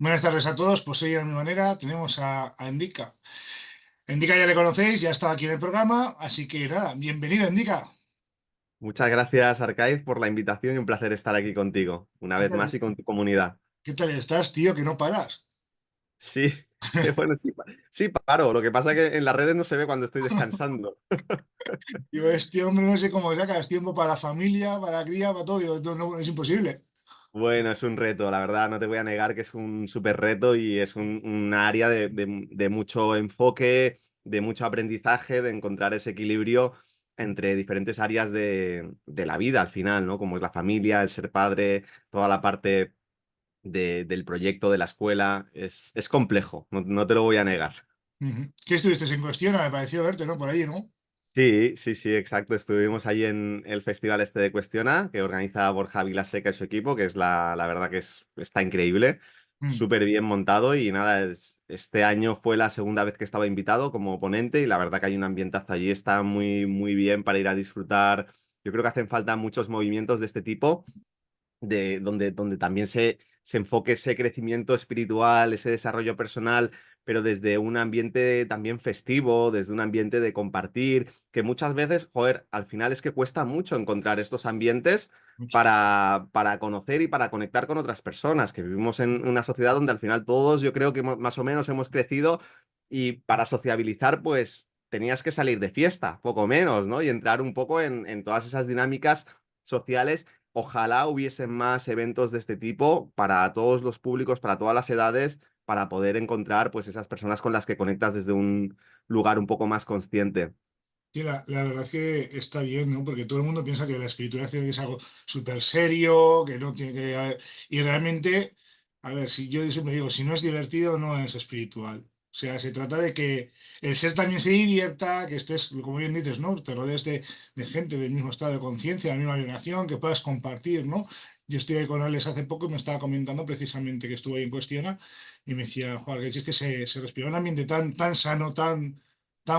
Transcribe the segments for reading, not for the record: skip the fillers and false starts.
Buenas tardes a todos, pues hoy a mi manera tenemos a Endika. Endika ya le conocéis, ya estaba aquí en el programa, así que nada, bienvenido Endika. Muchas gracias, Arcaiz, por la invitación y un placer estar aquí contigo, una vez más y con tu comunidad. ¿Qué tal estás, tío? Que no paras. Sí, bueno, sí, sí paro. Lo que pasa es que en las redes no se ve cuando estoy descansando. Digo, este hombre no sé cómo sacas tiempo para la familia, para la cría, para todo. Digo, no, es imposible. Bueno, es un reto, la verdad, no te voy a negar que es un súper reto y es un área de mucho enfoque, de mucho aprendizaje, de encontrar ese equilibrio entre diferentes áreas de la vida al final, ¿no? Como es la familia, el ser padre, toda la parte del proyecto, de la escuela. Es complejo, no te lo voy a negar. Ujú. ¿Qué estuviste en cuestión? Me pareció verte, ¿no? Por ahí, ¿no? Sí, sí, sí, exacto. Estuvimos ahí en el festival este de Cuestiona, que organiza Borja Vilaseca y su equipo, que es la verdad que está increíble, Mm. súper bien montado y nada, este año fue la segunda vez que estaba invitado como ponente y la verdad que hay un ambientazo allí, está muy, muy bien para ir a disfrutar. Yo creo que hacen falta muchos movimientos de este tipo donde también se enfoque ese crecimiento espiritual, ese desarrollo personal, pero desde un ambiente también festivo, desde un ambiente de compartir, que muchas veces, joder, al final es que cuesta mucho encontrar estos ambientes Mucho. para conocer y para conectar con otras personas, que vivimos en una sociedad donde al final todos yo creo que más o menos hemos crecido y para sociabilizar, pues tenías que salir de fiesta, poco menos, ¿no? Y entrar un poco en todas esas dinámicas sociales. Ojalá hubiesen más eventos de este tipo para todos los públicos, para todas las edades, para poder encontrar pues esas personas con las que conectas desde un lugar un poco más consciente. Sí, la verdad es que está bien, ¿no? Porque todo el mundo piensa que la espiritualidad es algo súper serio, que no tiene que haber... Y realmente, a ver, si yo siempre digo, si no es divertido, no es espiritual. O sea, se trata de que el ser también se divierta, que estés, como bien dices, ¿no? Te rodees de gente del mismo estado de conciencia, de la misma vibración, que puedas compartir, ¿no? Yo estuve ahí con Alex hace poco y me estaba comentando precisamente que estuve ahí en Cuestiona y me decía, Juan, que es que se respira un ambiente tan sano, tan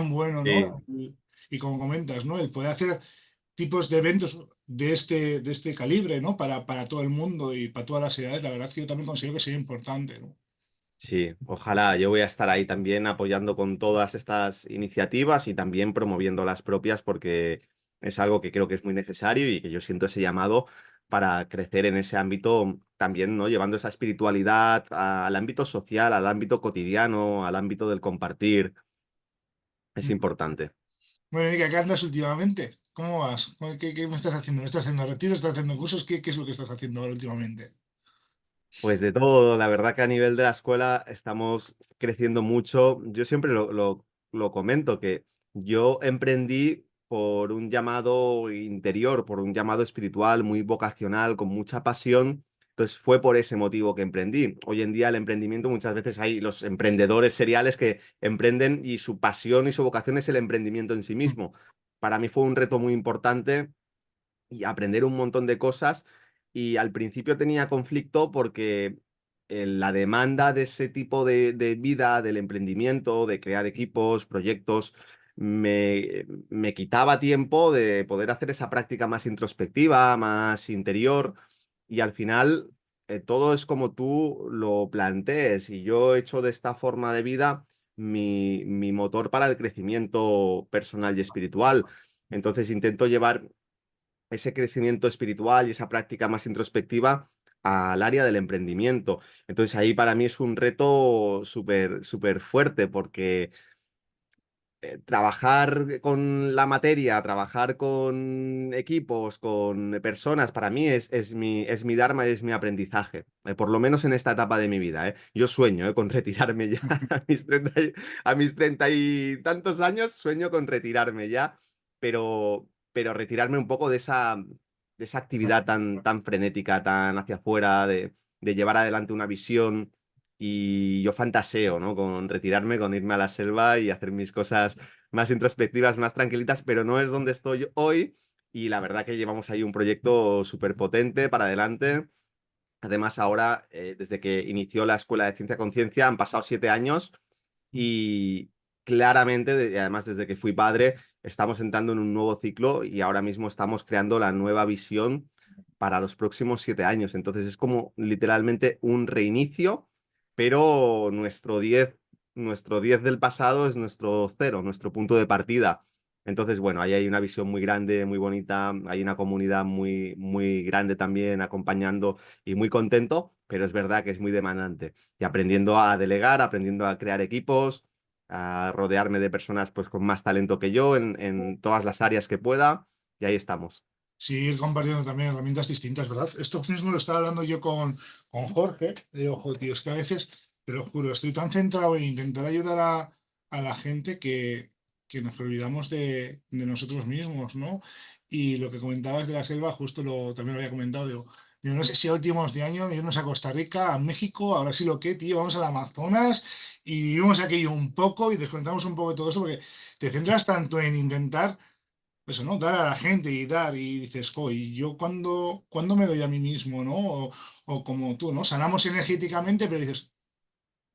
bueno, Sí, ¿no? Y como comentas, ¿no? El poder hacer tipos de eventos de este calibre, ¿no? Para todo el mundo y para todas las edades, la verdad es que yo también considero que sería importante, ¿no? sí, ojalá. Yo voy a estar ahí también apoyando con todas estas iniciativas y también promoviendo las propias porque es algo que creo que es muy necesario y que yo siento ese llamado para crecer en ese ámbito también, ¿no? Llevando esa espiritualidad al ámbito social, al ámbito cotidiano, al ámbito del compartir. Es Mm. importante. Bueno, Erika, ¿qué andas últimamente? ¿Cómo vas? ¿Qué me estás haciendo? ¿Me estás haciendo retiros? ¿Estás haciendo cursos? ¿Qué es lo que estás haciendo ahora últimamente? Pues de todo, la verdad que a nivel de la escuela estamos creciendo mucho. Yo siempre lo comento, que yo emprendí por un llamado interior, por un llamado espiritual muy vocacional, con mucha pasión. Entonces fue por ese motivo que emprendí. Hoy en día el emprendimiento, muchas veces hay los emprendedores seriales que emprenden y su pasión y su vocación es el emprendimiento en sí Mm. mismo. Para mí fue un reto muy importante y aprender un montón de cosas. Y al principio tenía conflicto porque la demanda de ese tipo de vida, del emprendimiento, de crear equipos, proyectos, me quitaba tiempo de poder hacer esa práctica más introspectiva, más interior. Y al final todo es como tú lo plantees. Y yo he hecho de esta forma de vida mi motor para el crecimiento personal y espiritual. Entonces intento llevar ese crecimiento espiritual y esa práctica más introspectiva al área del emprendimiento. Entonces ahí para mí es un reto súper, súper fuerte porque trabajar con la materia, trabajar con equipos, con personas, para mí es mi dharma, es mi aprendizaje, por lo menos en esta etapa de mi vida, ¿eh? Yo sueño, con retirarme ya a mis 30 y tantos años, sueño con retirarme ya, pero retirarme un poco de esa actividad tan frenética, tan hacia afuera, de llevar adelante una visión. Y yo fantaseo, ¿no? Con retirarme, con irme a la selva y hacer mis cosas más introspectivas, más tranquilitas, pero no es donde estoy hoy. Y la verdad que llevamos ahí un proyecto súper potente para adelante. Además, ahora, desde que inició la Escuela de Ciencia Conciencia, han pasado 7 años y claramente, además desde que fui padre, estamos entrando en un nuevo ciclo y ahora mismo estamos creando la nueva visión para los próximos 7 años. Entonces es como literalmente un reinicio pero nuestro 10 del pasado es nuestro cero, nuestro punto de partida. Entonces, bueno, ahí hay una visión muy grande, muy bonita, hay una comunidad muy, muy grande también acompañando y muy contento, pero es verdad que es muy demandante. Y aprendiendo a delegar, aprendiendo a crear equipos, a rodearme de personas pues, con más talento que yo en todas las áreas que pueda, y ahí estamos. Sí, ir compartiendo también herramientas distintas, ¿verdad? Esto mismo lo estaba hablando yo con Jorge. Le digo, "Jo, tío, es que a veces, te lo juro, estoy tan centrado en intentar ayudar a la gente que nos olvidamos de nosotros mismos, ¿no? Y lo que comentabas de la selva, justo también lo había comentado, digo, no sé si a últimos de año irnos a Costa Rica, a México, ahora sí lo que, tío, vamos al Amazonas y vivimos aquello un poco y desconectamos un poco de todo eso porque te centras tanto en intentar eso, ¿no? Dar a la gente y dar, y dices, jo, ¿y yo cuándo me doy a mí mismo, ¿no? O como tú, ¿no? Sanamos energéticamente, pero dices,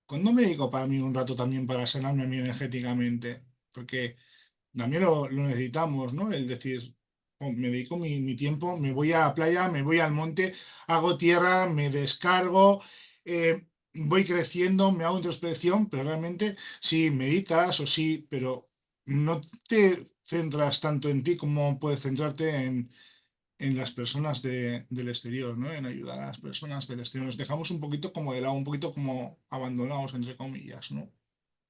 ¿cuándo me dedico para mí un rato también para sanarme a mí energéticamente? Porque también lo necesitamos, ¿no? El decir, "Oh, me dedico mi tiempo, me voy a la playa, me voy al monte, hago tierra, me descargo, voy creciendo, me hago introspección, pero realmente sí meditas o sí, pero no te centras tanto en ti como puedes centrarte en las personas del exterior, ¿no? En ayudar a las personas del exterior. Nos dejamos un poquito como de lado, un poquito como abandonados, entre comillas, ¿no?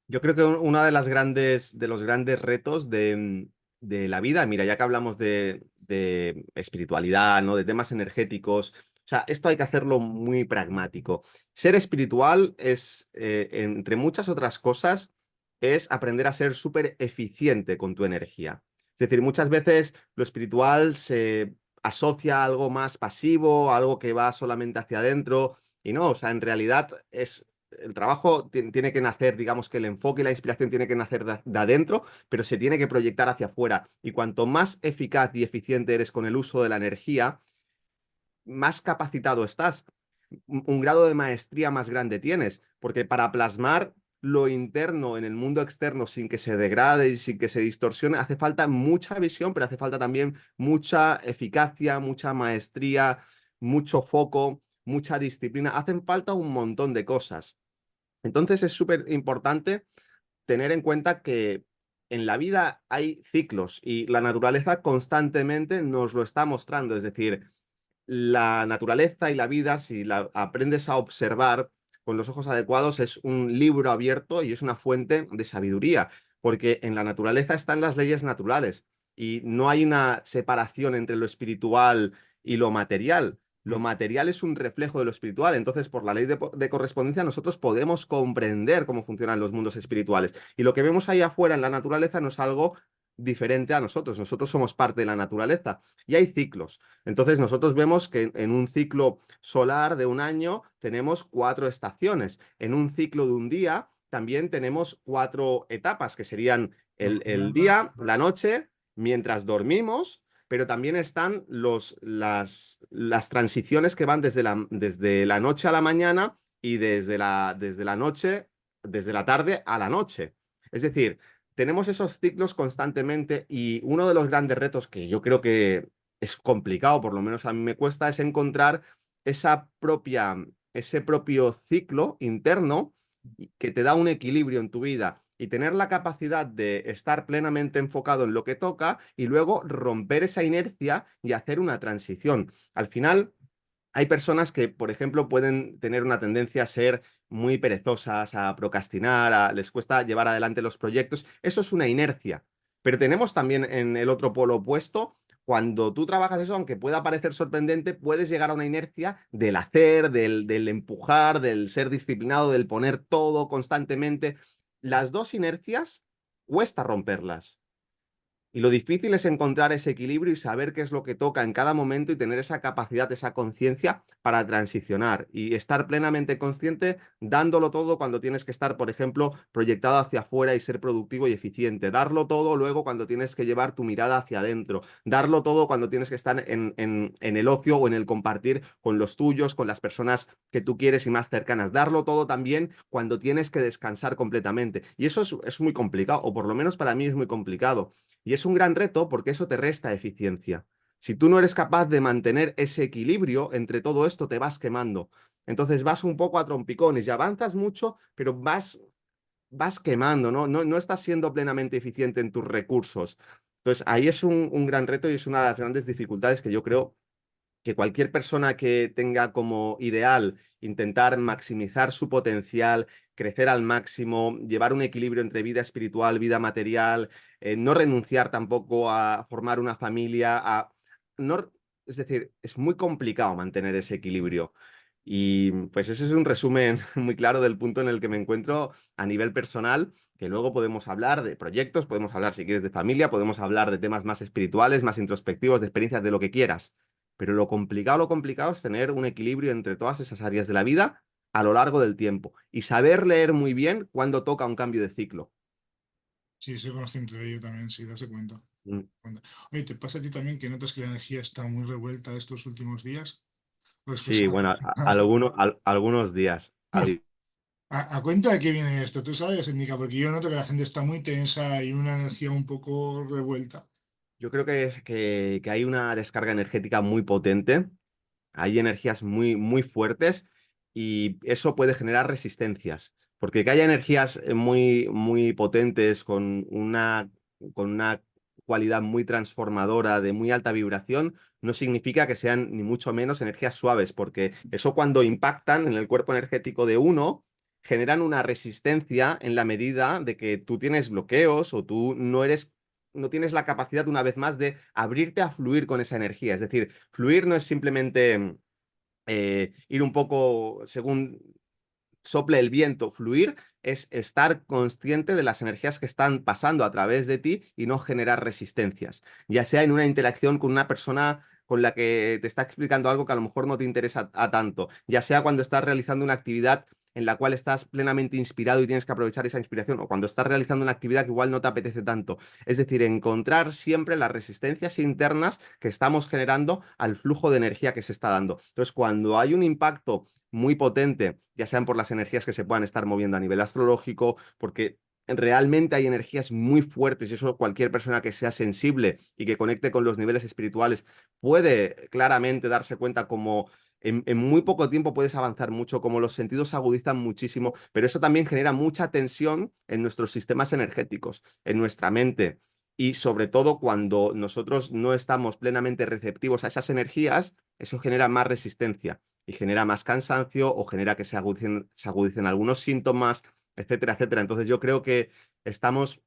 Yo creo que una de los grandes retos de la vida, mira, ya que hablamos de espiritualidad, ¿no? De temas energéticos, o sea, esto hay que hacerlo muy pragmático. Ser espiritual es, entre muchas otras cosas, es aprender a ser súper eficiente con tu energía. Es decir, muchas veces lo espiritual se asocia a algo más pasivo, a algo que va solamente hacia adentro, y no, o sea, en realidad es el trabajo tiene que nacer, digamos que el enfoque y la inspiración tiene que nacer de adentro, pero se tiene que proyectar hacia afuera. Y cuanto más eficaz y eficiente eres con el uso de la energía, más capacitado estás, un grado de maestría más grande tienes, porque para plasmar lo interno en el mundo externo sin que se degrade y sin que se distorsione, hace falta mucha visión, pero hace falta también mucha eficacia, mucha maestría, mucho foco, mucha disciplina. Hacen falta un montón de cosas. Entonces es súper importante tener en cuenta que en la vida hay ciclos y la naturaleza constantemente nos lo está mostrando. Es decir, la naturaleza y la vida, si la aprendes a observar con los ojos adecuados, es un libro abierto y es una fuente de sabiduría, porque en la naturaleza están las leyes naturales y no hay una separación entre lo espiritual y lo material. Lo material es un reflejo de lo espiritual, entonces por la ley de correspondencia nosotros podemos comprender cómo funcionan los mundos espirituales. Y lo que vemos ahí afuera en la naturaleza no es algo diferente a nosotros, nosotros somos parte de la naturaleza y hay ciclos. Entonces nosotros vemos que en un ciclo solar de un año tenemos 4 estaciones. En un ciclo de un día también tenemos 4 etapas, que serían el día, la noche, mientras dormimos, pero también están las transiciones que van desde la noche a la mañana y desde la noche, desde la tarde a la noche. Es decir, tenemos esos ciclos constantemente y uno de los grandes retos que yo creo que es complicado, por lo menos a mí me cuesta, es encontrar ese propio ciclo interno que te da un equilibrio en tu vida y tener la capacidad de estar plenamente enfocado en lo que toca y luego romper esa inercia y hacer una transición. Al final, hay personas que, por ejemplo, pueden tener una tendencia a ser muy perezosas, a procrastinar, les cuesta llevar adelante los proyectos. Eso es una inercia. Pero tenemos también en el otro polo opuesto, cuando tú trabajas eso, aunque pueda parecer sorprendente, puedes llegar a una inercia del hacer, del empujar, del ser disciplinado, del poner todo constantemente. Las dos inercias cuesta romperlas. Y lo difícil es encontrar ese equilibrio y saber qué es lo que toca en cada momento y tener esa capacidad, esa conciencia para transicionar y estar plenamente consciente dándolo todo cuando tienes que estar, por ejemplo, proyectado hacia afuera y ser productivo y eficiente. Darlo todo luego cuando tienes que llevar tu mirada hacia adentro. Darlo todo cuando tienes que estar en el ocio o en el compartir con los tuyos, con las personas que tú quieres y más cercanas. Darlo todo también cuando tienes que descansar completamente. Y eso es muy complicado, o por lo menos para mí es muy complicado. Y es un gran reto porque eso te resta eficiencia. Si tú no eres capaz de mantener ese equilibrio entre todo esto, te vas quemando. Entonces vas un poco a trompicones y avanzas mucho, pero vas quemando, ¿no? No estás siendo plenamente eficiente en tus recursos. Entonces ahí es un gran reto y es una de las grandes dificultades que yo creo que cualquier persona que tenga como ideal intentar maximizar su potencial, crecer al máximo, llevar un equilibrio entre vida espiritual, vida material, no renunciar tampoco a formar una familia, no, es decir, es muy complicado mantener ese equilibrio. Y pues ese es un resumen muy claro del punto en el que me encuentro a nivel personal, que luego podemos hablar de proyectos, podemos hablar si quieres de familia, podemos hablar de temas más espirituales, más introspectivos, de experiencias, de lo que quieras. Pero lo complicado es tener un equilibrio entre todas esas áreas de la vida a lo largo del tiempo y saber leer muy bien cuando toca un cambio de ciclo. Sí, soy consciente de ello también, sí, darse cuenta. Mm. Oye, ¿te pasa a ti también que notas que la energía está muy revuelta estos últimos días? Pues, pues Sí, bueno, algunos días. a cuenta de qué viene esto, tú sabes, Indica, porque yo noto que la gente está muy tensa y una energía un poco revuelta. Yo creo que hay una descarga energética muy potente. Hay energías muy fuertes y eso puede generar resistencias, porque que haya energías muy potentes con una cualidad muy transformadora, de muy alta vibración, no significa que sean ni mucho menos energías suaves, porque eso cuando impactan en el cuerpo energético de uno, generan una resistencia en la medida de que tú tienes bloqueos o tú no tienes la capacidad, una vez más, de abrirte a fluir con esa energía. Es decir, fluir no es simplemente ir un poco según sople el viento. Fluir es estar consciente de las energías que están pasando a través de ti y no generar resistencias, ya sea en una interacción con una persona con la que te está explicando algo que a lo mejor no te interesa a tanto, ya sea cuando estás realizando una actividad en la cual estás plenamente inspirado y tienes que aprovechar esa inspiración, o cuando estás realizando una actividad que igual no te apetece tanto. Es decir, encontrar siempre las resistencias internas que estamos generando al flujo de energía que se está dando. Entonces, cuando hay un impacto muy potente, ya sean por las energías que se puedan estar moviendo a nivel astrológico, porque realmente hay energías muy fuertes y eso cualquier persona que sea sensible y que conecte con los niveles espirituales puede claramente darse cuenta como en muy poco tiempo puedes avanzar mucho, como los sentidos se agudizan muchísimo, pero eso también genera mucha tensión en nuestros sistemas energéticos, en nuestra mente. Y sobre todo cuando nosotros no estamos plenamente receptivos a esas energías, eso genera más resistencia y genera más cansancio o genera que se agudicen algunos síntomas, etcétera, etcétera. Entonces yo creo que estamos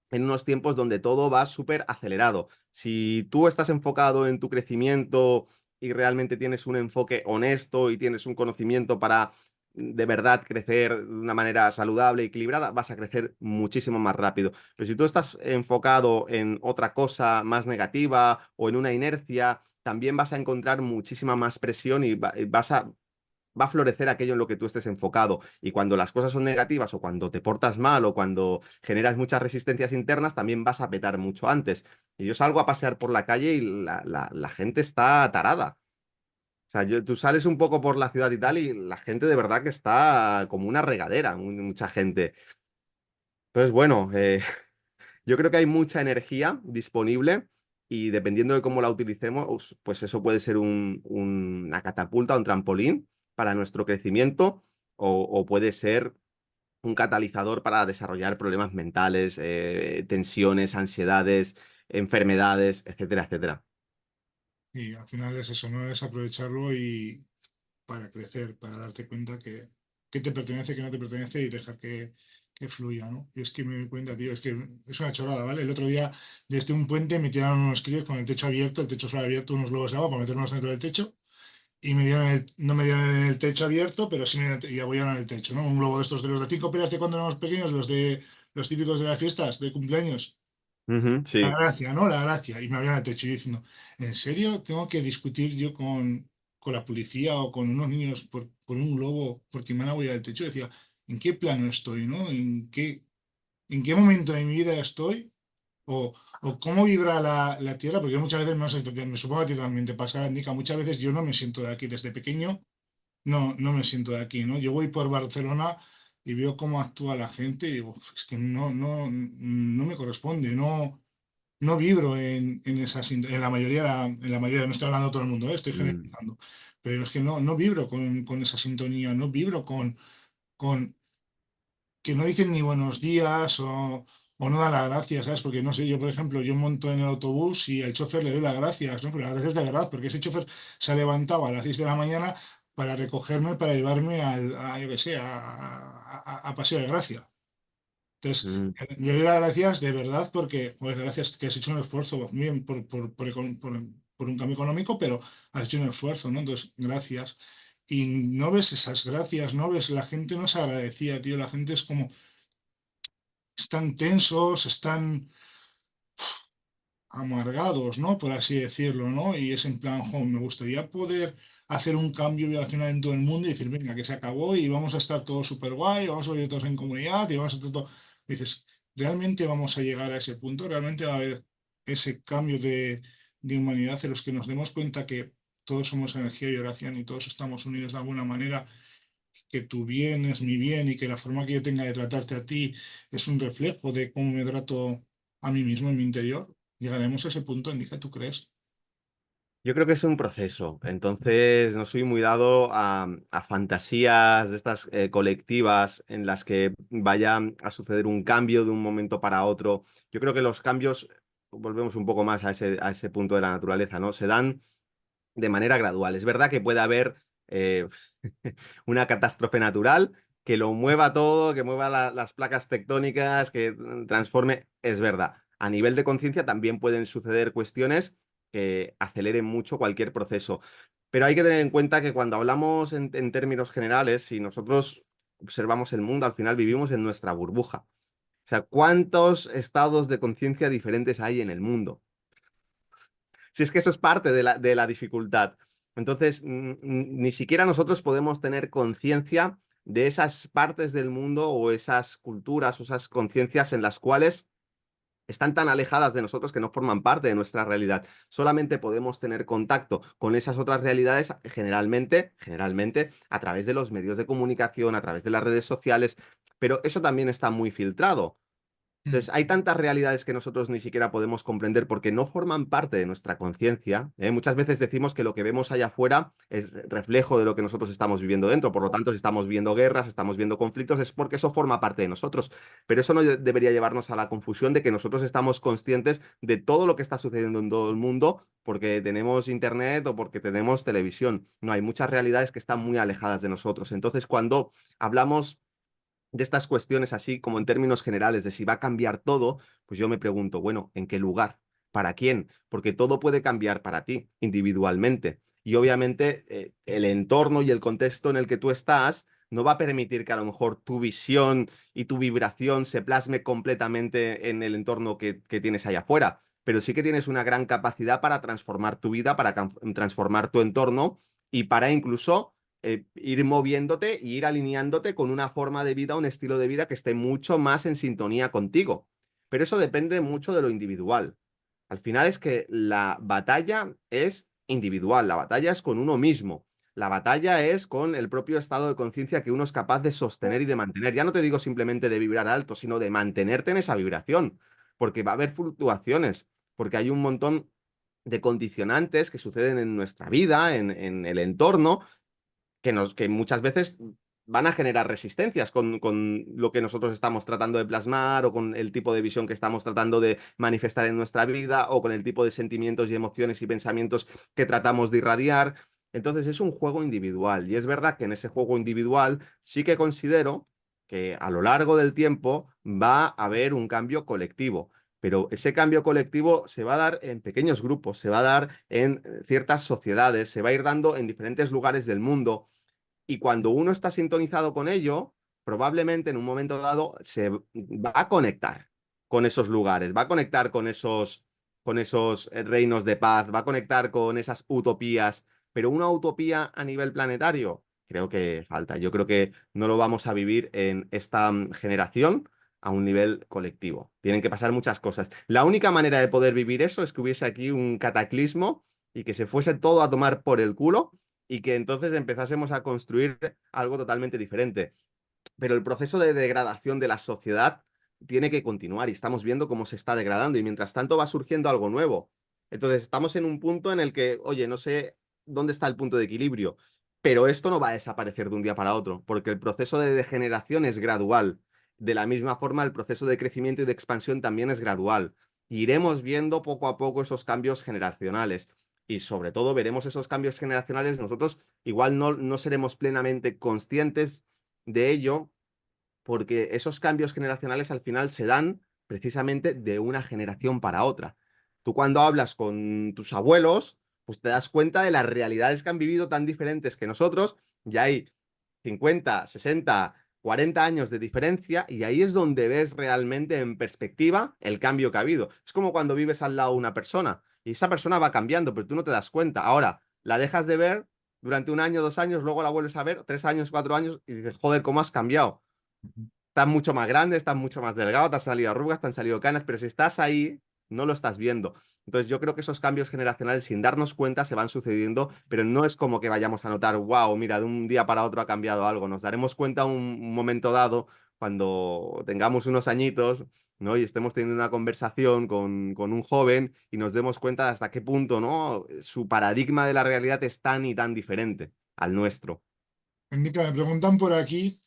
en unos tiempos donde todo va súper acelerado. Si tú estás enfocado en tu crecimiento y realmente tienes un enfoque honesto y tienes un conocimiento para de verdad crecer de una manera saludable y equilibrada, vas a crecer muchísimo más rápido. Pero si tú estás enfocado en otra cosa más negativa o en una inercia, también vas a encontrar muchísima más presión y va a florecer aquello en lo que tú estés enfocado. Y cuando las cosas son negativas o cuando te portas mal o cuando generas muchas resistencias internas, también vas a petar mucho antes. Y yo salgo a pasear por la calle y la gente está tarada. O sea, tú sales un poco por la ciudad y tal y la gente de verdad que está como una regadera, mucha gente. Entonces, bueno, yo creo que hay mucha energía disponible y dependiendo de cómo la utilicemos, pues eso puede ser una catapulta, un trampolín para nuestro crecimiento o puede ser un catalizador para desarrollar problemas mentales, tensiones, ansiedades, enfermedades, etcétera, etcétera. Y al final es eso, ¿no? Es aprovecharlo y para crecer, para darte cuenta que te pertenece, que no te pertenece y dejar que fluya, ¿no? Y es que me doy cuenta, tío, es que es una chorrada, ¿vale? El otro día desde un puente me tiraron unos críos con el techo abierto, el techo solo abierto, unos globos de agua para meternos dentro del techo y no me dieron en el techo abierto, pero sí y apoyaron en el techo, ¿no? Un globo de estos de los de 5 pilas de cuando éramos pequeños, los típicos de las fiestas de cumpleaños. Ujú, La sí. gracia, ¿no? La gracia. Y me habían al techo y diciendo, ¿en serio tengo que discutir yo con la policía o con unos niños por un globo porque me han abollado el techo? Decía, ¿en qué plano estoy, no? ¿En qué momento de mi vida estoy? O cómo vibra la tierra, porque yo muchas veces, no sé, me supongo que a ti también te pasa, Nica, muchas veces yo no me siento de aquí desde pequeño, no me siento de aquí, ¿no? Yo voy por Barcelona y veo cómo actúa la gente y digo, es que no me corresponde, no. no vibro en esa en la mayoría, no estoy hablando de todo el mundo, estoy Mm, generalizando, pero es que no vibro con esa sintonía, no vibro con que no dicen ni buenos días o no dan las gracias, ¿sabes? Porque no sé, yo por ejemplo, yo monto en el autobús y al chofer le doy las gracias, ¿no? Pero las gracias de verdad, porque ese chofer se ha levantado a las 6 de la mañana para recogerme, para llevarme yo qué sé, a Paseo de Gracia. Entonces, mm. le doy las gracias de verdad porque, pues gracias que has hecho un esfuerzo, bien, por un cambio económico, pero has hecho un esfuerzo, ¿no? Entonces, gracias. Y no ves esas gracias, no ves, la gente no se agradecía, tío, la gente es como, están tensos, están amargados, ¿no? Por así decirlo, ¿no? Y es en plan, jo, me gustaría poder hacer un cambio vibracional en todo el mundo y decir, venga, que se acabó y vamos a estar todos súper guay, vamos a vivir todos en comunidad y vamos a estar todo. Dices, ¿realmente vamos a llegar a ese punto? ¿Realmente va a haber ese cambio de humanidad en los que nos demos cuenta que todos somos energía y oración y todos estamos unidos de alguna manera, que tu bien es mi bien y que la forma que yo tenga de tratarte a ti es un reflejo de cómo me trato a mí mismo en mi interior? Llegaremos a ese punto, Indica, ¿tú crees? Yo creo que es un proceso, entonces no soy muy dado a fantasías de estas colectivas en las que vaya a suceder un cambio de un momento para otro. Yo creo que los cambios, volvemos un poco más a ese punto de la naturaleza, ¿no? Se dan de manera gradual. Es verdad que puede haber eh, una catástrofe natural que lo mueva todo, que mueva las placas tectónicas, que transforme, es verdad. A nivel de conciencia también pueden suceder cuestiones que aceleren mucho cualquier proceso. Pero hay que tener en cuenta que cuando hablamos en términos generales, si nosotros observamos el mundo, al final vivimos en nuestra burbuja. O sea, ¿cuántos estados de conciencia diferentes hay en el mundo? Si es que eso es parte de la dificultad. Entonces, ni siquiera nosotros podemos tener conciencia de esas partes del mundo o esas culturas o esas conciencias en las cuales están tan alejadas de nosotros que no forman parte de nuestra realidad. Solamente podemos tener contacto con esas otras realidades generalmente a través de los medios de comunicación, a través de las redes sociales, pero eso también está muy filtrado. Mm, Entonces, hay tantas realidades que nosotros ni siquiera podemos comprender porque no forman parte de nuestra conciencia. Muchas veces decimos que lo que vemos allá afuera es reflejo de lo que nosotros estamos viviendo dentro. Por lo tanto, si estamos viendo guerras, estamos viendo conflictos, es porque eso forma parte de nosotros. Pero eso no debería llevarnos a la confusión de que nosotros estamos conscientes de todo lo que está sucediendo en todo el mundo porque tenemos internet o porque tenemos televisión. No, hay muchas realidades que están muy alejadas de nosotros. Entonces, cuando hablamos de estas cuestiones así como en términos generales de si va a cambiar todo, pues yo me pregunto, bueno, ¿en qué lugar? ¿Para quién? Porque todo puede cambiar para ti individualmente. Y obviamente el entorno y el contexto en el que tú estás no va a permitir que a lo mejor tu visión y tu vibración se plasme completamente en el entorno que tienes allá afuera. Pero sí que tienes una gran capacidad para transformar tu vida, para transformar tu entorno y para incluso ir moviéndote e ir alineándote con una forma de vida, un estilo de vida que esté mucho más en sintonía contigo. Pero eso depende mucho de lo individual. Al final es que la batalla es individual, la batalla es con uno mismo. La batalla es con el propio estado de conciencia que uno es capaz de sostener y de mantener. Ya no te digo simplemente de vibrar alto, sino de mantenerte en esa vibración, porque va a haber fluctuaciones, porque hay un montón de condicionantes que suceden en nuestra vida, en el entorno, que muchas veces van a generar resistencias con lo que nosotros estamos tratando de plasmar o con el tipo de visión que estamos tratando de manifestar en nuestra vida o con el tipo de sentimientos y emociones y pensamientos que tratamos de irradiar. Entonces es un juego individual y es verdad que en ese juego individual sí que considero que a lo largo del tiempo va a haber un cambio colectivo. Pero ese cambio colectivo se va a dar en pequeños grupos, se va a dar en ciertas sociedades, se va a ir dando en diferentes lugares del mundo. Y cuando uno está sintonizado con ello, probablemente en un momento dado se va a conectar con esos lugares, va a conectar con esos reinos de paz, va a conectar con esas utopías, pero una utopía a nivel planetario, creo que falta. Yo creo que no lo vamos a vivir en esta generación a un nivel colectivo. Tienen que pasar muchas cosas. La única manera de poder vivir eso es que hubiese aquí un cataclismo y que se fuese todo a tomar por el culo y que entonces empezásemos a construir algo totalmente diferente. Pero el proceso de degradación de la sociedad tiene que continuar y estamos viendo cómo se está degradando y mientras tanto va surgiendo algo nuevo. Entonces estamos en un punto en el que, oye, no sé dónde está el punto de equilibrio, pero esto no va a desaparecer de un día para otro, porque el proceso de degeneración es gradual. De la misma forma, el proceso de crecimiento y de expansión también es gradual. Iremos viendo poco a poco esos cambios generacionales y sobre todo veremos esos cambios generacionales. Nosotros igual no seremos plenamente conscientes de ello porque esos cambios generacionales al final se dan precisamente de una generación para otra. Tú cuando hablas con tus abuelos, pues te das cuenta de las realidades que han vivido tan diferentes que nosotros, y hay 50, 60, 40 años de diferencia, y ahí es donde ves realmente en perspectiva el cambio que ha habido. Es como cuando vives al lado de una persona, y esa persona va cambiando, pero tú no te das cuenta. Ahora, la dejas de ver durante un año, 2 años, luego la vuelves a ver, 3 años, 4 años, y dices, joder, ¿cómo has cambiado? Estás mucho más grande, estás mucho más delgado, te han salido arrugas, te han salido canas, pero si estás ahí, no lo estás viendo. Entonces yo creo que esos cambios generacionales, sin darnos cuenta, se van sucediendo, pero no es como que vayamos a notar, wow, mira, de un día para otro ha cambiado algo. Nos daremos cuenta un momento dado, cuando tengamos unos añitos, ¿no? Y estemos teniendo una conversación con un joven y nos demos cuenta de hasta qué punto, ¿no? Su paradigma de la realidad es tan y tan diferente al nuestro. Mica, me preguntan por aquí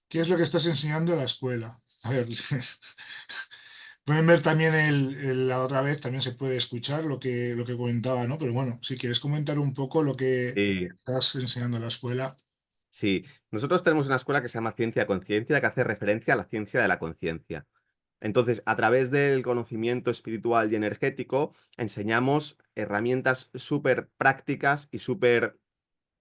qué es lo que estás enseñando en la escuela. A ver, pueden ver también la otra vez, también se puede escuchar lo que comentaba, ¿no? Pero bueno, si quieres comentar un poco lo que Sí. estás enseñando en la escuela. Sí, nosotros tenemos una escuela que se llama Ciencia Conciencia, que hace referencia a la ciencia de la conciencia. Entonces, a través del conocimiento espiritual y energético, enseñamos herramientas súper prácticas y súper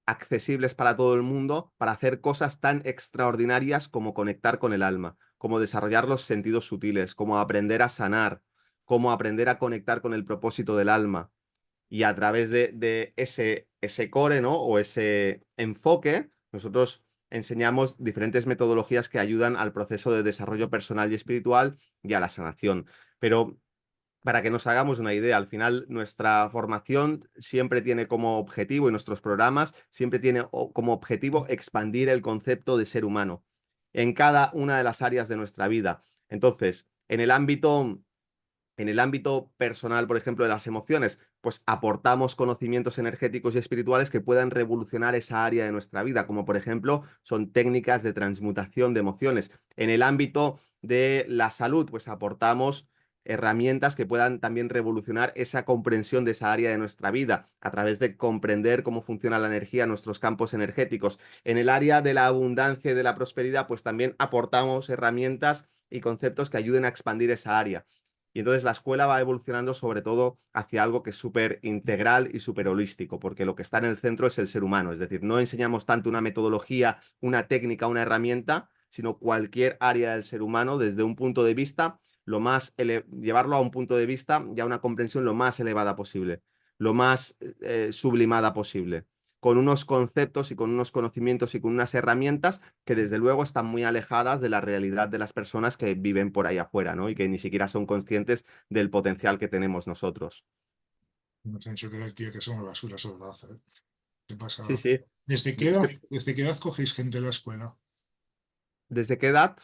accesibles para todo el mundo para hacer cosas tan extraordinarias como conectar con el alma, como desarrollar los sentidos sutiles, como aprender a sanar, como aprender a conectar con el propósito del alma y a través de ese core, ¿no? O ese enfoque, nosotros enseñamos diferentes metodologías que ayudan al proceso de desarrollo personal y espiritual y a la sanación. Pero para que nos hagamos una idea, al final nuestra formación siempre tiene como objetivo y nuestros programas siempre tiene como objetivo expandir el concepto de ser humano en cada una de las áreas de nuestra vida. Entonces, en el ámbito personal, por ejemplo, de las emociones, pues aportamos conocimientos energéticos y espirituales que puedan revolucionar esa área de nuestra vida, como por ejemplo son técnicas de transmutación de emociones. En el ámbito de la salud, pues aportamos herramientas que puedan también revolucionar esa comprensión de esa área de nuestra vida a través de comprender cómo funciona la energía en nuestros campos energéticos. En el área de la abundancia y de la prosperidad, pues también aportamos herramientas y conceptos que ayuden a expandir esa área. Y entonces la escuela va evolucionando sobre todo hacia algo que es súper integral y súper holístico, porque lo que está en el centro es el ser humano. Es decir, no enseñamos tanto una metodología, una técnica, una herramienta, sino cualquier área del ser humano desde un punto de vista, llevarlo a un punto de vista y a una comprensión lo más elevada posible, lo más sublimada posible, con unos conceptos y con unos conocimientos y con unas herramientas que desde luego están muy alejadas de la realidad de las personas que viven por ahí afuera, ¿no? Y que ni siquiera son conscientes del potencial que tenemos nosotros. No pienso que tío, que somos basura, eso es verdad, ¿eh? ¿Qué Sí, pasa? sí. ¿Desde qué edad cogéis gente en la escuela? ¿Desde qué edad?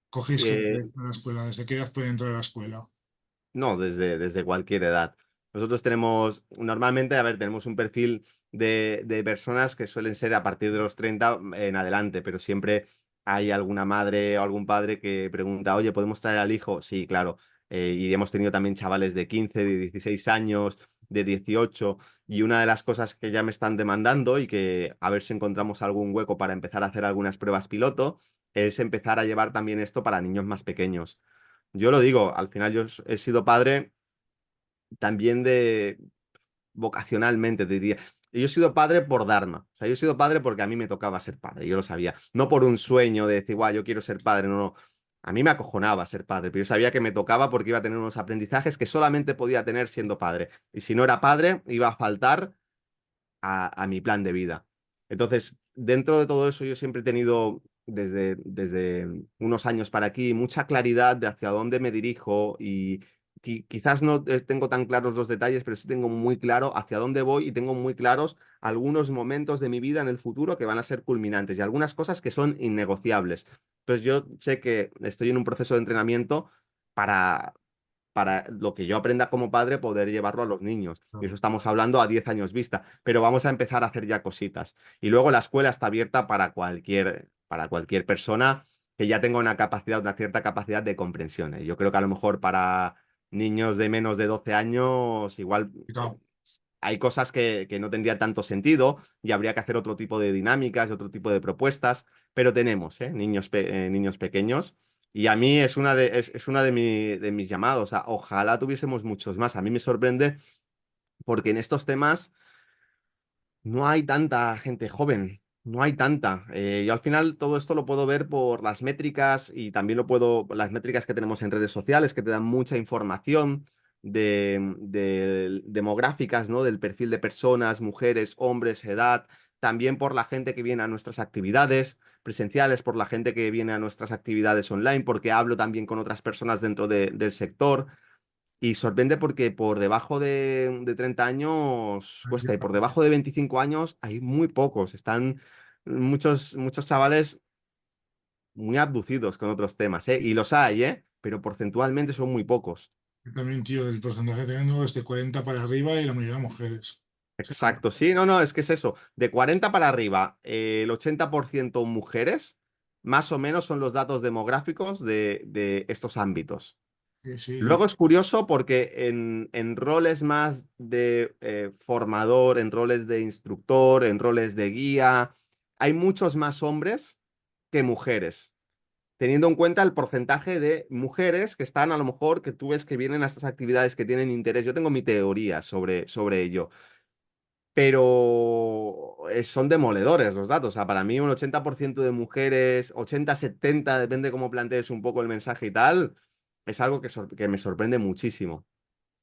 ¿Cogéis gente Eh, en la escuela? ¿Desde qué edad puede entrar a la escuela? No, desde cualquier edad. Nosotros tenemos, normalmente, a ver, tenemos un perfil de personas que suelen ser a partir de los 30 en adelante, pero siempre hay alguna madre o algún padre que pregunta, oye, ¿podemos traer al hijo? Sí, claro. Y hemos tenido también chavales de 15, de 16 años, de 18, y una de las cosas que ya me están demandando y que a ver si encontramos algún hueco para empezar a hacer algunas pruebas piloto, es empezar a llevar también esto para niños más pequeños. Yo lo digo, al final yo he sido padre también vocacionalmente, te diría. Yo he sido padre por Dharma. O sea, yo he sido padre porque a mí me tocaba ser padre, yo lo sabía. No por un sueño de decir, guau, yo quiero ser padre, no, no. A mí me acojonaba ser padre, pero yo sabía que me tocaba porque iba a tener unos aprendizajes que solamente podía tener siendo padre. Y si no era padre, iba a faltar a mi plan de vida. Entonces, dentro de todo eso, yo siempre he tenido, desde unos años para aquí, mucha claridad de hacia dónde me dirijo y quizás no tengo tan claros los detalles, pero sí tengo muy claro hacia dónde voy y tengo muy claros algunos momentos de mi vida en el futuro que van a ser culminantes y algunas cosas que son innegociables. Entonces yo sé que estoy en un proceso de entrenamiento para, para lo que yo aprenda como padre poder llevarlo a los niños. Y eso Claro. estamos hablando a 10 años vista, pero vamos a empezar a hacer ya cositas. Y luego la escuela está abierta para cualquier persona que ya tenga una capacidad, una cierta capacidad de comprensión. Yo creo que a lo mejor para niños de menos de 12 años, igual Claro. hay cosas que no tendría tanto sentido y habría que hacer otro tipo de dinámicas, otro tipo de propuestas, pero tenemos niños, niños pequeños y a mí es una de mis llamados. O sea, ojalá tuviésemos muchos más. A mí me sorprende porque en estos temas no hay tanta gente joven, no hay tanta. Yo al final todo esto lo puedo ver por las métricas y también las métricas que tenemos en redes sociales que te dan mucha información de demográficas, ¿no? Del perfil de personas, mujeres, hombres, edad, también por la gente que viene a nuestras actividades presenciales, por la gente que viene a nuestras actividades online, porque hablo también con otras personas dentro del sector. Y sorprende porque por debajo de 30 años cuesta y por debajo de 25 años hay muy pocos. Están muchos chavales muy abducidos con otros temas, ¿eh? Y los hay, ¿eh? Pero porcentualmente son muy pocos. También, tío, el porcentaje que tengo es de 40 para arriba y la mayoría mujeres. O sea, Exacto, sí, no, no, es que es eso. De 40 para arriba, el 80% mujeres, más o menos son los datos demográficos de estos ámbitos. sí, sí. Luego es curioso porque en roles más de formador, en roles de instructor, en roles de guía, hay muchos más hombres que mujeres, teniendo en cuenta el porcentaje de mujeres que están a lo mejor, que tú ves que vienen a estas actividades que tienen interés. Yo tengo mi teoría sobre ello, pero son demoledores los datos. O sea, para mí un 80% de mujeres, 80-70, depende cómo plantees un poco el mensaje y tal, es algo que me sorprende muchísimo.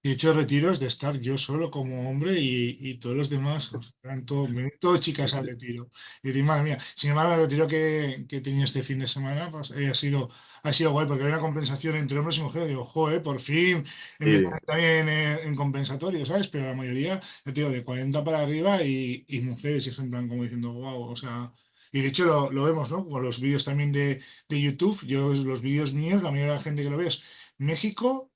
He hecho retiros de estar yo solo como hombre y todos los demás eran todo chicas al retiro. Y digo, madre mía, sin embargo, el retiro que he tenido este fin de semana pues, ha sido guay porque hay una compensación entre hombres y mujeres. Digo, joder, por fin Sí, empiezan también en compensatorio, ¿sabes? Pero la mayoría, ya te digo, de 40 para arriba y mujeres, y es en plan como diciendo, wow, o sea. Y de hecho lo vemos, ¿no? Con los vídeos también de YouTube, yo los vídeos míos, la mayoría de la gente que lo ve es México,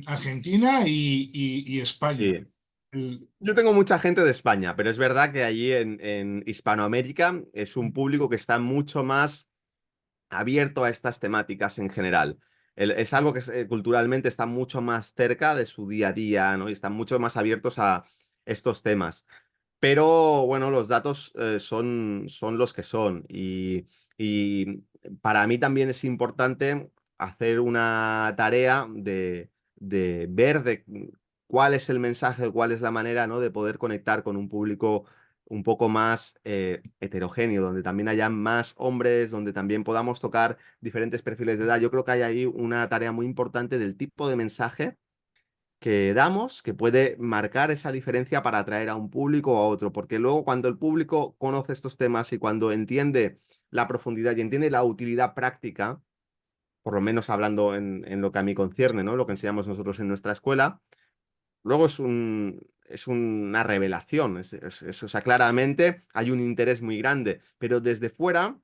Argentina y España. sí. El- Yo tengo mucha gente de España, pero es verdad que allí en Hispanoamérica es un público que está mucho más abierto a estas temáticas en general. Es algo que culturalmente está mucho más cerca de su día a día, ¿no? Y están mucho más abiertos a estos temas. Pero bueno, los datos son los que son. Y para mí también es importante hacer una tarea de ver cuál es el mensaje, cuál es la manera, ¿no? De poder conectar con un público un poco más heterogéneo, donde también haya más hombres, donde también podamos tocar diferentes perfiles de edad. Yo creo que hay ahí una tarea muy importante del tipo de mensaje que damos que puede marcar esa diferencia para atraer a un público o a otro, porque luego cuando el público conoce estos temas y cuando entiende la profundidad y entiende la utilidad práctica, por lo menos hablando en lo que a mí concierne, ¿no? Lo que enseñamos nosotros en nuestra escuela, luego es una revelación, o sea, claramente hay un interés muy grande, pero desde fuera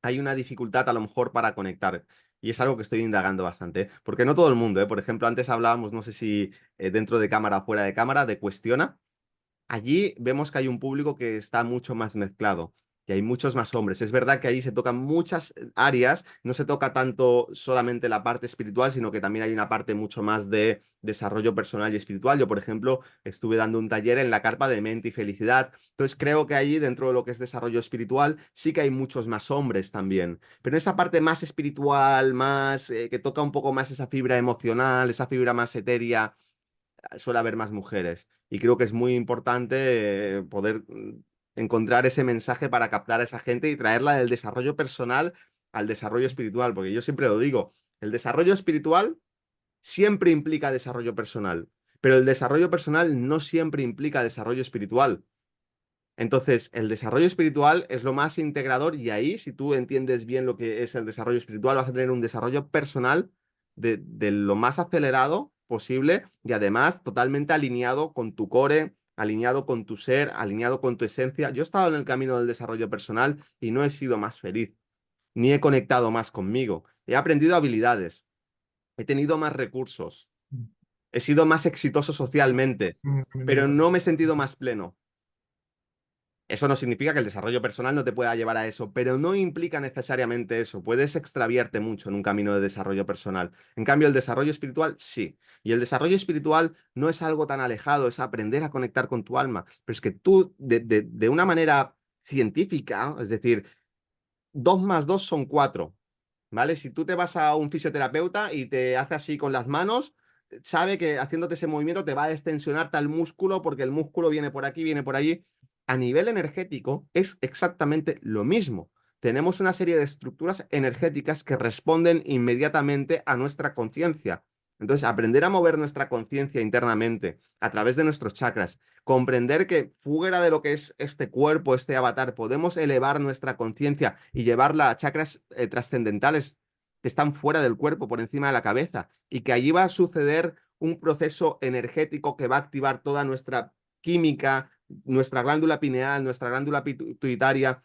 hay una dificultad a lo mejor para conectar. Y es algo que estoy indagando bastante, ¿eh? Porque no todo el mundo, ¿eh? Por ejemplo, antes hablábamos, no sé si dentro de cámara o fuera de cámara, de Cuestiona. Allí vemos que hay un público que está mucho más mezclado, que hay muchos más hombres. Es verdad que ahí se tocan muchas áreas, no se toca tanto solamente la parte espiritual, sino que también hay una parte mucho más de desarrollo personal y espiritual. Yo, por ejemplo, estuve dando un taller en la carpa de mente y felicidad. Entonces creo que ahí, dentro de lo que es desarrollo espiritual, sí que hay muchos más hombres también. Pero en esa parte más espiritual, más que toca un poco más esa fibra emocional, esa fibra más etérea, suele haber más mujeres. Y creo que es muy importante poder encontrar ese mensaje para captar a esa gente y traerla del desarrollo personal al desarrollo espiritual, porque yo siempre lo digo, el desarrollo espiritual siempre implica desarrollo personal, pero el desarrollo personal no siempre implica desarrollo espiritual. Entonces, el desarrollo espiritual es lo más integrador y ahí, si tú entiendes bien lo que es el desarrollo espiritual, vas a tener un desarrollo personal de lo más acelerado posible y además totalmente alineado con tu core, alineado con tu ser, alineado con tu esencia. Yo he estado en el camino del desarrollo personal y no he sido más feliz. ni he conectado más conmigo. He aprendido habilidades, he tenido más recursos, he sido más exitoso socialmente, También pero digo, no me he sentido más pleno. Eso no significa que el desarrollo personal no te pueda llevar a eso, pero no implica necesariamente eso. Puedes extraviarte mucho en un camino de desarrollo personal. En cambio, el desarrollo espiritual sí. Y el desarrollo espiritual no es algo tan alejado, es aprender a conectar con tu alma. Pero es que tú, de una manera científica, es decir, 2 más 2 son 4. ¿Vale? Si tú te vas a un fisioterapeuta y te hace así con las manos, sabe que haciéndote ese movimiento te va a extensionar tal músculo porque el músculo viene por aquí, viene por allí. A nivel energético es exactamente lo mismo. Tenemos una serie de estructuras energéticas que responden inmediatamente a nuestra conciencia. Entonces, aprender a mover nuestra conciencia internamente a través de nuestros chakras, comprender que fuera de lo que es este cuerpo, este avatar, podemos elevar nuestra conciencia y llevarla a chakras trascendentales que están fuera del cuerpo, por encima de la cabeza, y que allí va a suceder un proceso energético que va a activar toda nuestra química, nuestra glándula pineal, nuestra glándula pituitaria,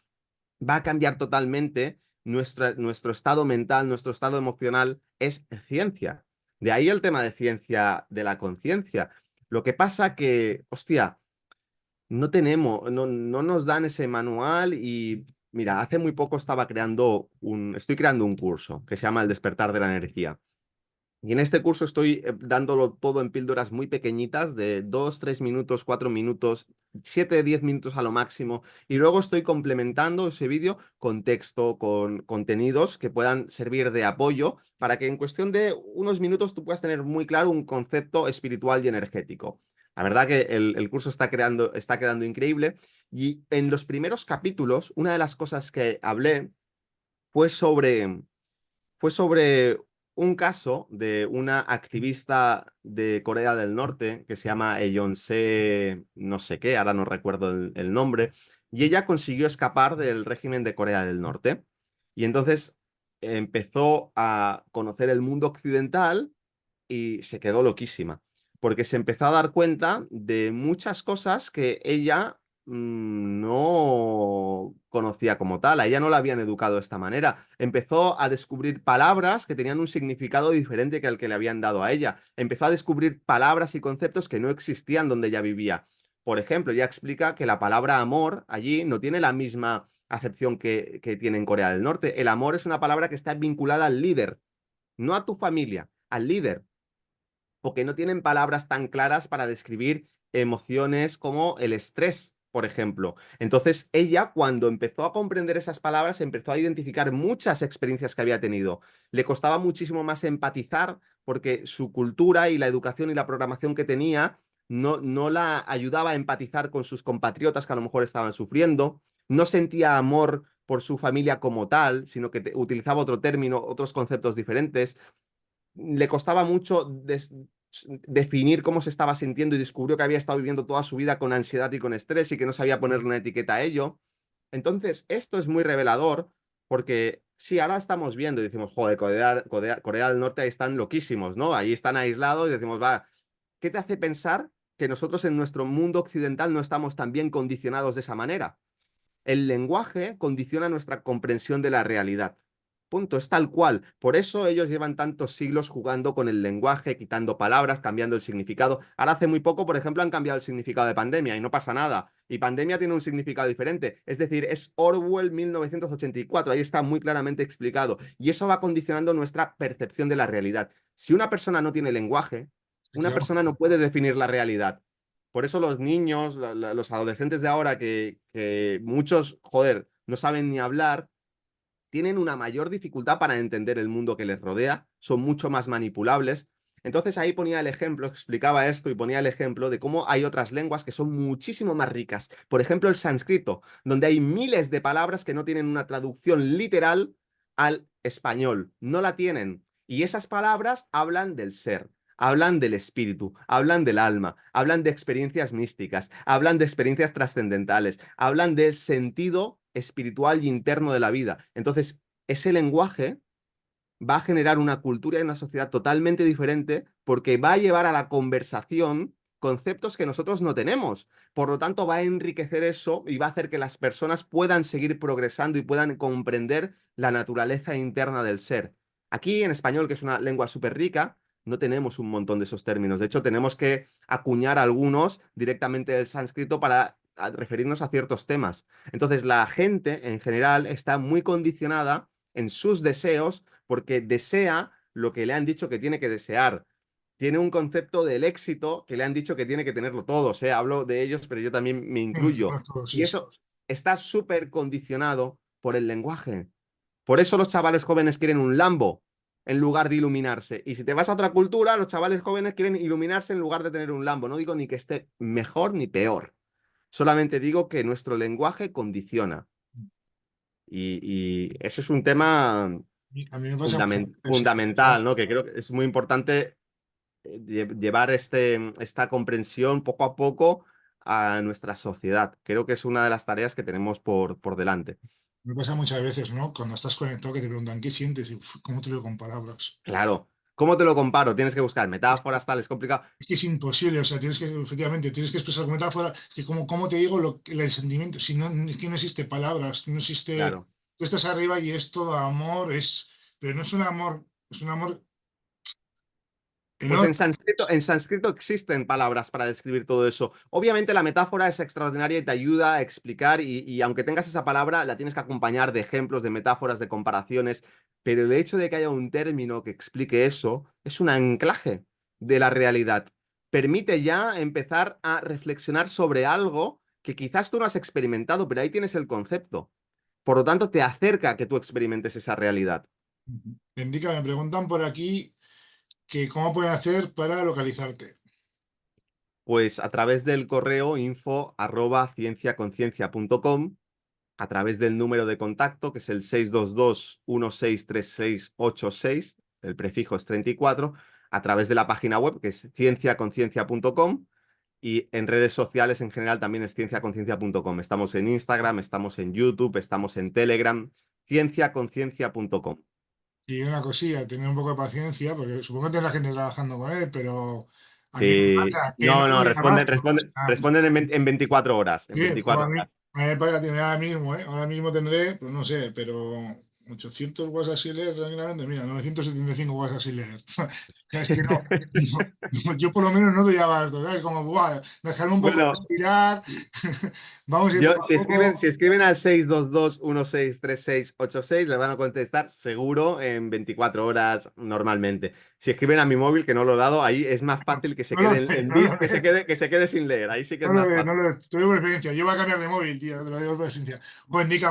va a cambiar totalmente nuestro estado mental, nuestro estado emocional, es ciencia. De ahí el tema de ciencia de la conciencia. Lo que pasa que, hostia, no nos dan ese manual y mira, hace muy poco estoy creando un curso que se llama El despertar de la energía. Y en este curso estoy dándolo todo en píldoras muy pequeñitas, de 2, 3 minutos, 4 minutos, 7, 10 minutos a lo máximo. Y luego estoy complementando ese vídeo con texto, con contenidos que puedan servir de apoyo para que en cuestión de unos minutos tú puedas tener muy claro un concepto espiritual y energético. La verdad que el curso está quedando increíble. Y en los primeros capítulos, una de las cosas que hablé fue sobre un caso de una activista de Corea del Norte que se llama Eunse no sé qué, ahora no recuerdo el nombre, y ella consiguió escapar del régimen de Corea del Norte. Y entonces empezó a conocer el mundo occidental y se quedó loquísima, porque se empezó a dar cuenta de muchas cosas que ella no conocía como tal, a ella no la habían educado de esta manera. Empezó a descubrir palabras que tenían un significado diferente que el que le habían dado a ella. Empezó a descubrir palabras y conceptos que no existían donde ella vivía. Por ejemplo, ella explica que la palabra amor allí no tiene la misma acepción que tiene en Corea del Norte. El amor es una palabra que está vinculada al líder, no a tu familia, al líder, o que no tienen palabras tan claras para describir emociones como el estrés, por ejemplo. Entonces, ella, cuando empezó a comprender esas palabras, empezó a identificar muchas experiencias que había tenido. Le costaba muchísimo más empatizar porque su cultura y la educación y la programación que tenía no la ayudaba a empatizar con sus compatriotas que a lo mejor estaban sufriendo. No sentía amor por su familia como tal, sino que utilizaba otro término, otros conceptos diferentes. Le costaba mucho definir cómo se estaba sintiendo y descubrió que había estado viviendo toda su vida con ansiedad y con estrés y que no sabía ponerle una etiqueta a ello. Entonces, esto es muy revelador porque sí, ahora estamos viendo y decimos, joder, Corea del Norte ahí están loquísimos, ¿no? Ahí están aislados y decimos, va, ¿qué te hace pensar que nosotros en nuestro mundo occidental no estamos tan bien condicionados de esa manera? El lenguaje condiciona nuestra comprensión de la realidad. Punto, es tal cual. Por eso ellos llevan tantos siglos jugando con el lenguaje, quitando palabras, cambiando el significado. Ahora hace muy poco, por ejemplo, han cambiado el significado de pandemia y no pasa nada. Y pandemia tiene un significado diferente. Es decir, es Orwell 1984. Ahí está muy claramente explicado. Y eso va condicionando nuestra percepción de la realidad. Si una persona no tiene lenguaje, sí, una claro. persona no puede definir la realidad. Por eso los niños, los adolescentes de ahora, que muchos, joder, no saben ni hablar, tienen una mayor dificultad para entender el mundo que les rodea, son mucho más manipulables. Entonces ahí ponía el ejemplo, explicaba esto y ponía el ejemplo de cómo hay otras lenguas que son muchísimo más ricas. Por ejemplo, el sánscrito, donde hay miles de palabras que no tienen una traducción literal al español, no la tienen. Y esas palabras hablan del ser, hablan del espíritu, hablan del alma, hablan de experiencias místicas, hablan de experiencias trascendentales, hablan del sentido espiritual y interno de la vida. Entonces, ese lenguaje va a generar una cultura y una sociedad totalmente diferente porque va a llevar a la conversación conceptos que nosotros no tenemos. Por lo tanto, va a enriquecer eso y va a hacer que las personas puedan seguir progresando y puedan comprender la naturaleza interna del ser. Aquí en español, que es una lengua súper rica, no tenemos un montón de esos términos. De hecho, tenemos que acuñar algunos directamente del sánscrito para referirnos a ciertos temas. Entonces, la gente en general está muy condicionada en sus deseos porque desea lo que le han dicho que tiene que desear. Tiene un concepto del éxito que le han dicho que tiene que tenerlo todo. Hablo de ellos, pero yo también me incluyo. Sí, Y sí. eso está súper condicionado por el lenguaje. Por eso los chavales jóvenes quieren un Lambo en lugar de iluminarse. Y si te vas a otra cultura, los chavales jóvenes quieren iluminarse en lugar de tener un Lambo. No digo ni que esté mejor ni peor. Solamente digo que nuestro lenguaje condiciona. Y eso es un tema A mí me pasa muchas veces. fundamental, ¿no? Que creo que es muy importante llevar esta comprensión poco a poco a nuestra sociedad. Creo que es una de las tareas que tenemos por delante. Me pasa muchas veces, ¿no? Cuando estás conectado que te preguntan qué sientes y cómo te lo digo con palabras. Claro. ¿Cómo te lo comparo? Tienes que buscar metáforas, tal, es complicado. Es que es imposible, o sea, tienes que, efectivamente, tienes que expresar con metáfora, que como te digo, el sentimiento, si no, es que no existe palabras, no existe, Claro. tú estás arriba y es todo amor, pero no es un amor Pues enorme. en sánscrito existen palabras para describir todo eso. Obviamente la metáfora es extraordinaria y te ayuda a explicar y aunque tengas esa palabra, la tienes que acompañar de ejemplos, de metáforas, de comparaciones, pero el hecho de que haya un término que explique eso es un anclaje de la realidad. Permite ya empezar a reflexionar sobre algo que quizás tú no has experimentado, pero ahí tienes el concepto. Por lo tanto, te acerca a que tú experimentes esa realidad. Indica, me preguntan por aquí que cómo pueden hacer para localizarte. Pues a través del correo info@cienciaconciencia.com, a través del número de contacto, que es el 622 163686, el prefijo es 34, a través de la página web, que es cienciaconciencia.com, y en redes sociales en general también es cienciaconciencia.com. Estamos en Instagram, estamos en YouTube, estamos en Telegram, cienciaconciencia.com. Y una cosilla, tener un poco de paciencia, porque supongo que tendrá gente trabajando con él, pero a mí me Sí, pasa que no no, lo no, voy a llamar. responden en 24 horas, en Sí, jo, 24 horas. a mí me pasa que ahora mismo, ¿eh? Ahora mismo tendré, pues no sé, pero 800 WhatsApp sin leer tranquilamente. Mira, 975 WhatsApp sin leer. Es que yo por lo menos no te llamo esto, ¿sabes? Como, buah, dejarme un poco Bueno, respirar, vamos a ir yo, poco a poco. si escriben al 622 163686, les van a contestar seguro en 24 horas normalmente. Si escriben a mi móvil, que no lo he dado, ahí es más fácil que se No lo quede sé, en no lo bis, sé, que se quede sin leer. Ahí sí que es no lo más sé, no fácil. lo sé. Te lo digo por experiencia. Yo voy a cambiar de móvil, tío, te lo digo por experiencia. Pues indica